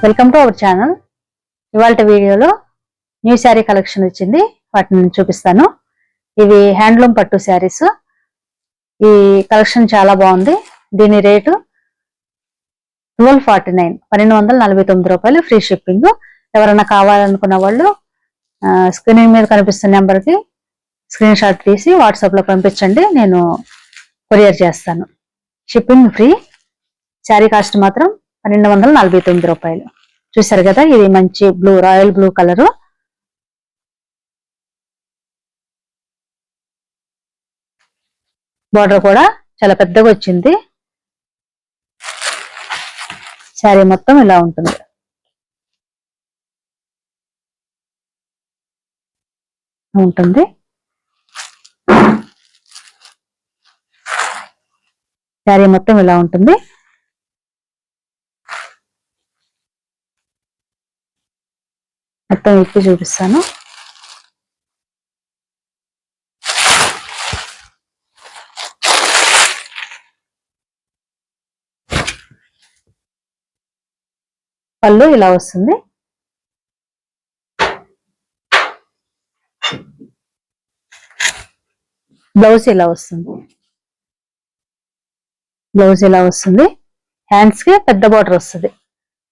Welcome to our channel. ఇవాళ వీడియోలో new sari collection వచ్చింది, వాటిని చూపిస్తాను. ఇవి హ్యాండ్లూమ్ పట్టు శారీస్. ఈ కలెక్షన్ చాలా బాగుంది. దీని రేటు 1249, 1249 రూపాయలు, ఫ్రీ షిప్పింగ్. ఎవరైనా కావాలనుకున్న వాళ్ళు స్క్రీన్ మీద కనిపిస్తున్న నెంబర్కి స్క్రీన్ షాట్ తీసి వాట్సాప్లో పంపించండి, నేను కొరియర్ చేస్తాను. Shipping free. శారీ కాస్ట్ మాత్రం 1249 రూపాయలు. చూసారు కదా, ఇది మంచి blue, royal blue colour. Border కూడా చాలా పెద్దగా వచ్చింది. శారీ మొత్తం ఇలా ఉంటుంది. శారీ మొత్తం ఇలా ఉంటుంది. మొత్తం ఇప్పి చూపిస్తాను. పళ్ళు ఇలా వస్తుంది. బ్లౌజ్ ఇలా వస్తుంది. హ్యాండ్స్ కి పెద్ద బార్డర్ వస్తుంది.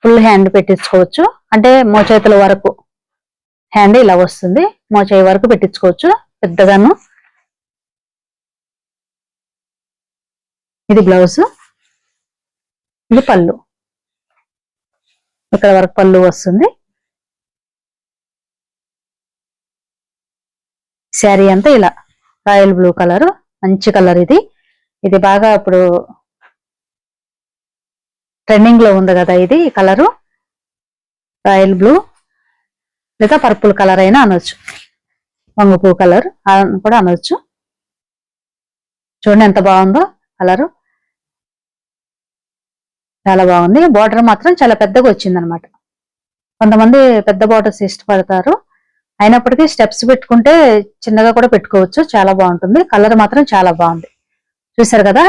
ఫుల్ హ్యాండ్ పెట్టించుకోవచ్చు, అంటే మోచేతుల వరకు హ్యాండ్ ఇలా వస్తుంది. మోచేయి వరకు పెట్టించుకోవచ్చు పెద్దగాను. ఇది బ్లౌజ్, ఇది పళ్ళు. ఇక్కడ వరకు పళ్ళు వస్తుంది. శారీ అంతా ఇలా రాయల్ బ్లూ కలర్, మంచి కలర్. ఇది బాగా ఇప్పుడు ట్రెండింగ్ లో ఉంది కదా ఇది కలరు. రాయల్ బ్లూ లేదా పర్పుల్ కలర్ అయినా అనొచ్చు, వంగపూ కలర్ కూడా అనొచ్చు. చూడండి ఎంత బాగుందో కలరు, చాలా బాగుంది. బార్డర్ మాత్రం చాలా పెద్దగా వచ్చింది అనమాట. కొంతమంది పెద్ద బార్డర్స్ ఇష్టపడతారు, అయినప్పటికీ స్టెప్స్ పెట్టుకుంటే చిన్నగా కూడా పెట్టుకోవచ్చు, చాలా బాగుంటుంది. కలర్ మాత్రం చాలా బాగుంది. చూసారు కదా,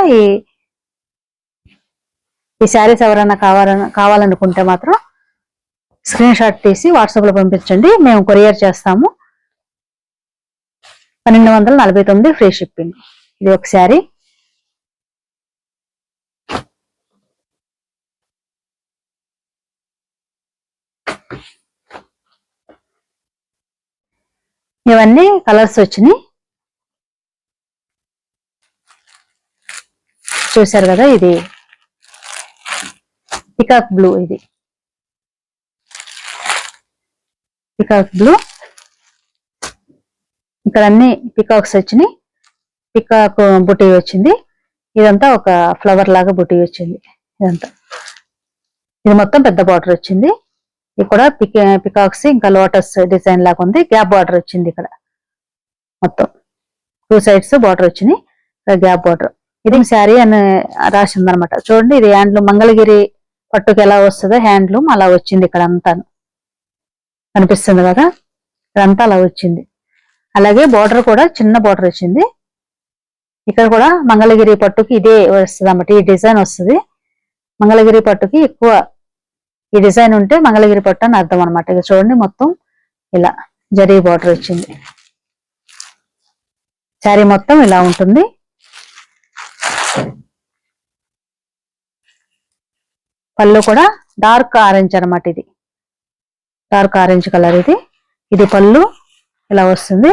ఈ శారీస్ ఎవరైనా కావాలనుకుంటే మాత్రం స్క్రీన్ షాట్ తీసి వాట్సాప్ లో పంపించండి, మేము కొరియర్ చేస్తాము. 1249 ఫ్రీ షిప్పింగ్. ఇది ఒక శారీ. ఇవన్నీ కలర్స్ వచ్చినాయి. చూసారు కదా, ఇది పికాక్ బ్లూ. ఇది పికాక్ బ్లూ. ఇక్కడ అన్ని పికాక్స్ వచ్చినాయి. పికాక్ బుటీ వచ్చింది. ఇదంతా ఒక ఫ్లవర్ లాగా బుటీ వచ్చింది. ఇది మొత్తం పెద్ద బార్డర్ వచ్చింది. ఇక్కడ పికాక్స్ ఇంకా లోటస్ డిజైన్ లాగా ఉంది. గ్యాప్ బార్డర్ వచ్చింది. ఇక్కడ మొత్తం 2 సైడ్స్ బార్డర్ వచ్చినాయి. Gap border. ఇది శారీ అని రాసింది అనమాట. చూడండి, ఇది హ్యాండ్లూమ్, మంగళగిరి పట్టుకు ఎలా వస్తుందో హ్యాండ్లూమ్ అలా వచ్చింది. ఇక్కడ అంతా కనిపిస్తుంది కదా, ఇక్కడంతా అలా వచ్చింది. అలాగే బార్డర్ కూడా చిన్న బార్డర్ వచ్చింది. ఇక్కడ కూడా మంగళగిరి పట్టుకి ఇదే వస్తుంది అన్నమాట, ఈ డిజైన్ వస్తుంది. మంగళగిరి పట్టుకి ఎక్కువ ఈ డిజైన్ ఉంటే మంగళగిరి పట్టు అని అర్థం అనమాట. ఇక చూడండి, మొత్తం ఇలా జరీ బార్డర్ వచ్చింది. శారీ మొత్తం ఇలా ఉంటుంది. పళ్ళు కూడా డార్క్ ఆరెంజ్ అనమాట. ఇది డార్క్ ఆరెంజ్ కలర్. ఇది పళ్ళు ఇలా వస్తుంది.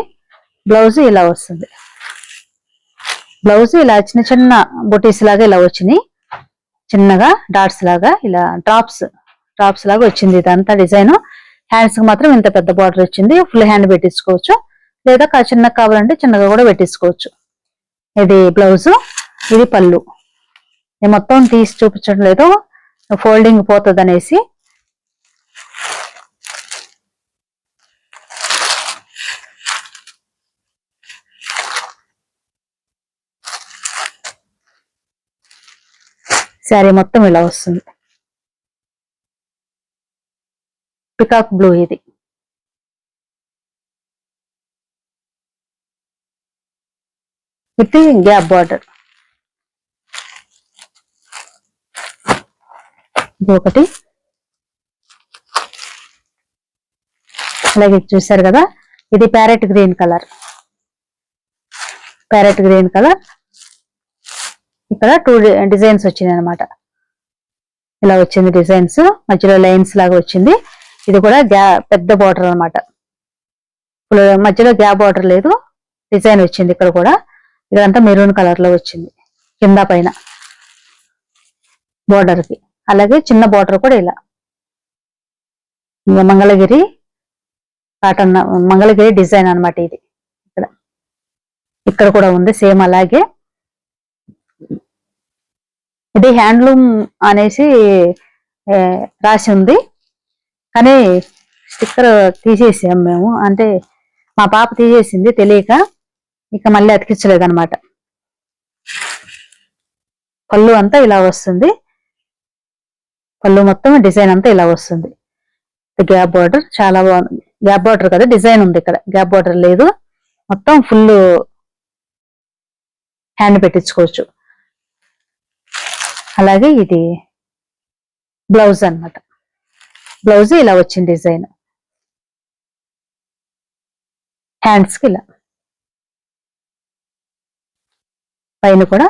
బ్లౌజ్ ఇలా వస్తుంది. బ్లౌజ్ ఇలా చిన్న చిన్న బొటీస్ లాగా ఇలా వచ్చినాయి, చిన్నగా డాట్స్ లాగా, ఇలా డ్రాప్స్ లాగా వచ్చింది. ఇదంతా డిజైన్. హ్యాండ్స్ కి మాత్రం ఇంత పెద్ద బార్డర్ వచ్చింది. ఫుల్ హ్యాండ్ పెట్టించుకోవచ్చు, లేదా చిన్నగా కావాలంటే చిన్నగా కూడా పెట్టించుకోవచ్చు. ఇది బ్లౌజ్, ఇది పళ్ళు. నేను మొత్తం తీసి చూపించడం లేదు, ఫోల్డింగ్ పోతుంది అనేసి. శారీ మొత్తం ఇలా వస్తుంది. Peacock blue. ఇది విత్ గ్యాప్ బార్డర్. ఇది ఒకటి. అలాగే చూసారు కదా, ఇది parrot green colour. Parrot green colour ఇక్కడ 2 డిజైన్స్ వచ్చినాయి అనమాట. ఇలా వచ్చింది డిజైన్స్, మధ్యలో లైన్స్ లాగా వచ్చింది. ఇది కూడా పెద్ద బార్డర్ అనమాట. ఇప్పుడు మధ్యలో గ్యాప్ బార్డర్ లేదు, డిజైన్ వచ్చింది ఇక్కడ కూడా. ఇదంతా మెరూన్ కలర్ లో వచ్చింది కింద పైన బార్డర్ కి. అలాగే చిన్న బార్డర్ కూడా ఇలా మంగళగిరి కాటన్, మంగళగిరి డిజైన్ అనమాట ఇది. ఇక్కడ కూడా ఉంది సేమ్ అలాగే. ఇది హ్యాండ్లూమ్ అనేసి రాసి ఉంది, కానీ స్టిక్కర్ తీసేసాం మేము. అంటే మా పాప తీసేసింది తెలియక, ఇక మళ్ళీ అతికించలేదు అనమాట. పళ్ళు అంతా ఇలా వస్తుంది, పళ్ళు మొత్తం డిజైన్ అంతా ఇలా వస్తుంది. గ్యాప్ బార్డర్ చాలా బాగుంది. గ్యాప్ బార్డర్ కదా, డిజైన్ ఉంది ఇక్కడ, గ్యాప్ బార్డర్ లేదు. మొత్తం ఫుల్ హ్యాండ్ పెట్టించుకోవచ్చు. అలాగే ఇది బ్లౌజ్ అన్నమాట. బ్లౌజ్ ఇలా వచ్చింది డిజైన్, హ్యాండ్స్ కి ఇలా. పైన కూడా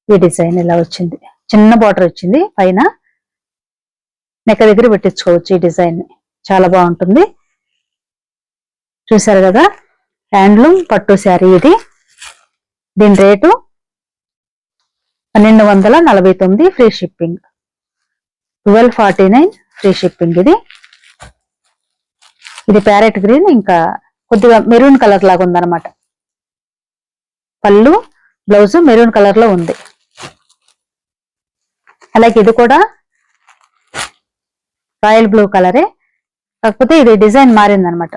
ఈ డిజైన్ ఇలా వచ్చింది, చిన్న బార్డర్ వచ్చింది పైన. నెక్క దగ్గర పెట్టించుకోవచ్చు ఈ డిజైన్ ని, చాలా బాగుంటుంది. చూసారు కదా, హ్యాండ్లూమ్ పట్టు శారీ ఇది. దీని rate 1249, free shipping. 1249 free shipping. ఇది ప్యారెట్ గ్రీన్, ఇంకా కొద్దిగా మెరూన్ కలర్ లాగా ఉందన్నమాట. పళ్ళు బ్లౌజ్ మెరూన్ కలర్ లో ఉంది. అలాగే ఇది కూడా రాయల్ బ్లూ కలరే, కాకపోతే ఇది డిజైన్ మారింది అనమాట.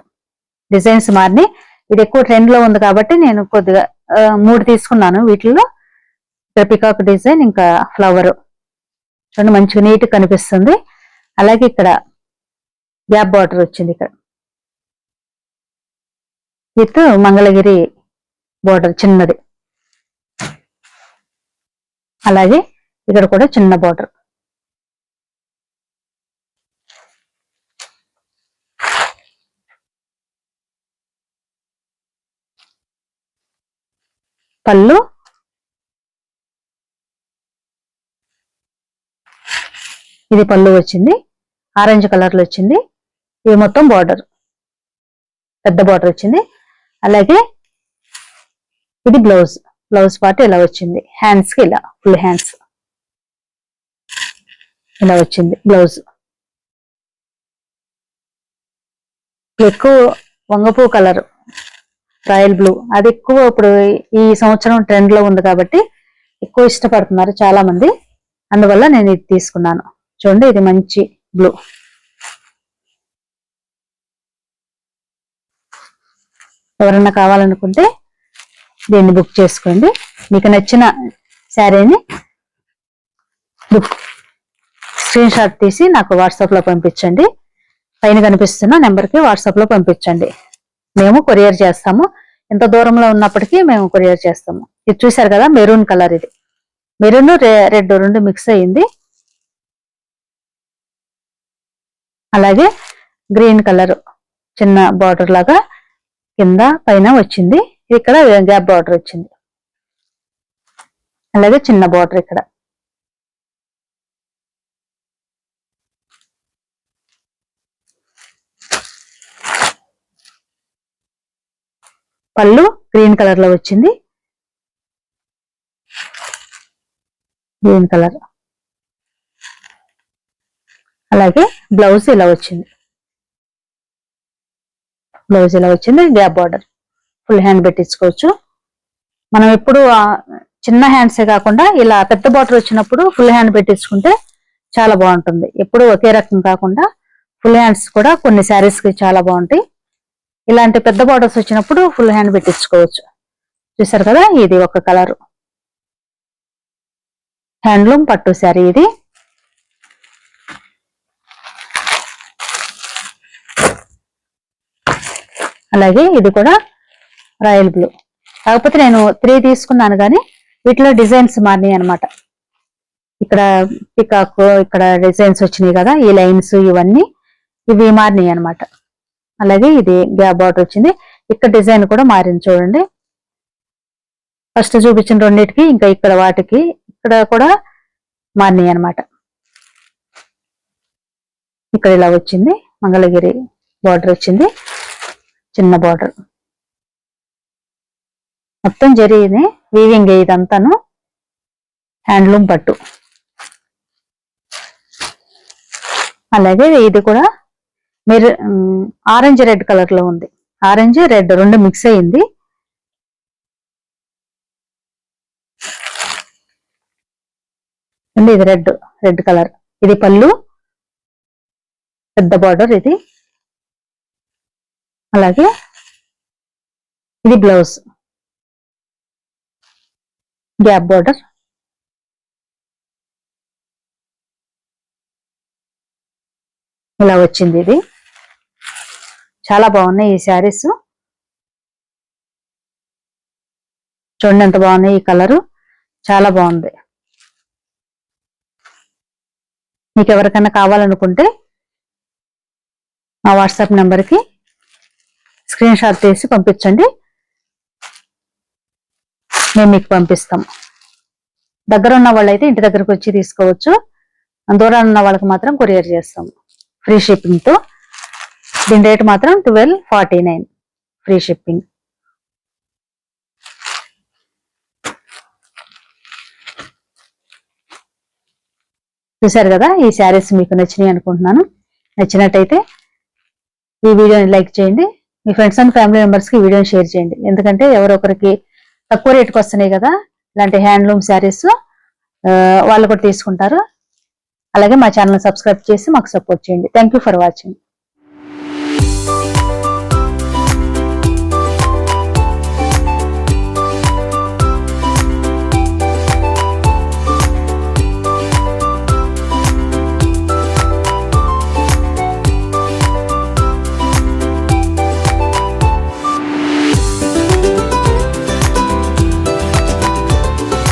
డిజైన్స్ మారినాయి. ఇది ఎక్కువ ట్రెండ్ లో ఉంది కాబట్టి నేను కొద్దిగా 3 తీసుకున్నాను. వీటిల్లో ఇక్కడ పికాక్ డిజైన్, ఇంకా ఫ్లవర్ చూడండి, మంచిగా నీట్ కనిపిస్తుంది. అలాగే ఇక్కడ గ్యాప్ బార్డర్ వచ్చింది ఇక్కడ విత్ మంగళగిరి బార్డర్ చిన్నది. అలాగే ఇక్కడ కూడా చిన్న బార్డర్. పళ్ళు ఇది పళ్ళు వచ్చింది, ఆరెంజ్ కలర్ లో వచ్చింది. ఇది మొత్తం బార్డర్, పెద్ద బార్డర్ వచ్చింది. అలాగే ఇది బ్లౌజ్, బ్లౌజ్ పార్ట్ ఇలా వచ్చింది. హ్యాండ్స్ కి ఇలా ఫుల్ హ్యాండ్స్ ఇలా వచ్చింది బ్లౌజ్. ఎక్కువ వంగపూ కలర్, రాయల్ బ్లూ, అది ఎక్కువ ఇప్పుడు ఈ సంవత్సరం ట్రెండ్ లో ఉంది కాబట్టి ఎక్కువ ఇష్టపడుతున్నారు చాలా మంది. అందువల్ల నేను ఇది తీసుకున్నాను. చూడండి, ఇది మంచి బ్లూ. ఎవరన్నా కావాలనుకుంటే దీన్ని బుక్ చేసుకోండి. మీకు నచ్చిన శారీని స్క్రీన్ షాట్ తీసి నాకు వాట్సాప్ లో పంపించండి. పైన కనిపిస్తున్న నెంబర్కి వాట్సాప్ లో పంపించండి. మేము కొరియర్ చేస్తాము. ఎంత దూరంలో ఉన్నప్పటికీ మేము కొరియర్ చేస్తాము. ఇది చూసారు కదా, మెరూన్ కలర్. ఇది మెరూన్ రెడ్ 2 మిక్స్ అయ్యింది. అలాగే గ్రీన్ కలర్ చిన్న బార్డర్ లాగా కింద పైన వచ్చింది. ఇక్కడ గ్యాప్ బార్డర్ వచ్చింది. అలాగే చిన్న బార్డర్ ఇక్కడ. పళ్ళు గ్రీన్ కలర్ లో వచ్చింది, గ్రీన్ కలర్. అలాగే బ్లౌజ్ ఇలా వచ్చింది, బ్లౌజ్ ఇలా వచ్చింది. గ్యాప్ బార్డర్, ఫుల్ హ్యాండ్ పెట్టించుకోవచ్చు. మనం ఎప్పుడు చిన్న హ్యాండ్సే కాకుండా ఇలా పెద్ద బార్డర్ వచ్చినప్పుడు ఫుల్ హ్యాండ్ పెట్టించుకుంటే చాలా బాగుంటుంది. ఎప్పుడు ఒకే రకం కాకుండా ఫుల్ హ్యాండ్స్ కూడా కొన్ని శారీస్ కి చాలా బాగుంటాయి. ఇలాంటి పెద్ద బార్డర్స్ వచ్చినప్పుడు ఫుల్ హ్యాండ్ పెట్టించుకోవచ్చు. చూసారు కదా, ఇది ఒక కలర్ హ్యాండ్లూమ్ పట్టు శారీ. ఇది అలాగే ఇది కూడా రాయల్ బ్లూ. కాకపోతే నేను 3 తీసుకున్నాను, కానీ వీటిలో డిజైన్స్ మారినాయి అనమాట. ఇక్కడ పికాక్, ఇక్కడ డిజైన్స్ వచ్చినాయి కదా, ఈ లైన్స్ ఇవన్నీ ఇవి మారినాయి అనమాట. అలాగే ఇది గ్యాప్ బార్డర్ వచ్చింది. ఇక్కడ డిజైన్ కూడా మారింది చూడండి. ఫస్ట్ చూపించిన రెండింటికి ఇంకా ఇక్కడ వాటికి ఇక్కడ కూడా మారినాయి అన్నమాట. ఇక్కడ ఇలా వచ్చింది, మంగళగిరి బార్డర్ వచ్చింది, చిన్న బార్డర్ మొత్తం జరిగింది. వీవింగ్ ఇదంతాను హ్యాండ్లూమ్ పట్టు. అలాగే ఇది కూడా మీరు ఆరెంజ్ రెడ్ కలర్ లో ఉంది. ఆరెంజ్ రెడ్ రెండు మిక్స్ అయింది. ఇది రెడ్ కలర్. ఇది పళ్ళు, పెద్ద బార్డర్ ఇది. అలాగే ఇది బ్లౌజ్, గ్యాప్ బార్డర్. ఇలా వచ్చింది. ఇది చాలా బాగున్నాయి ఈ శారీస్. చూడండి ఎంత బాగున్నాయి. ఈ కలరు చాలా బాగుంది. మీకు ఎవరికైనా కావాలనుకుంటే మా వాట్సాప్ నెంబర్కి స్క్రీన్ షాట్ తీసి పంపించండి, మేము మీకు పంపిస్తాం. దగ్గర ఉన్న వాళ్ళైతే ఇంటి దగ్గరకు వచ్చి తీసుకోవచ్చు. దూరాన్ని ఉన్న వాళ్ళకి మాత్రం కొరియర్ చేస్తాము ఫ్రీ షిప్పింగ్ తో. దీని రేట్ మాత్రం 1249 ఫ్రీ షిప్పింగ్. చూసారు కదా, ఈ శారీస్ మీకు నచ్చినాయి అనుకుంటున్నాను. నచ్చినట్టయితే ఈ వీడియోని లైక్ చేయండి. మీ ఫ్రెండ్స్ అండ్ ఫ్యామిలీ మెంబర్స్ కి వీడియోని షేర్ చేయండి. ఎందుకంటే ఎవరొకరికి తక్కువ రేటుకి వస్తున్నాయి కదా ఇలాంటి హ్యాండ్లూమ్ శారీస్, వాళ్ళు కూడా తీసుకుంటారు. అలాగే మా ఛానల్ సబ్స్క్రైబ్ చేసి మాకు సపోర్ట్ చేయండి. Thank you for watching.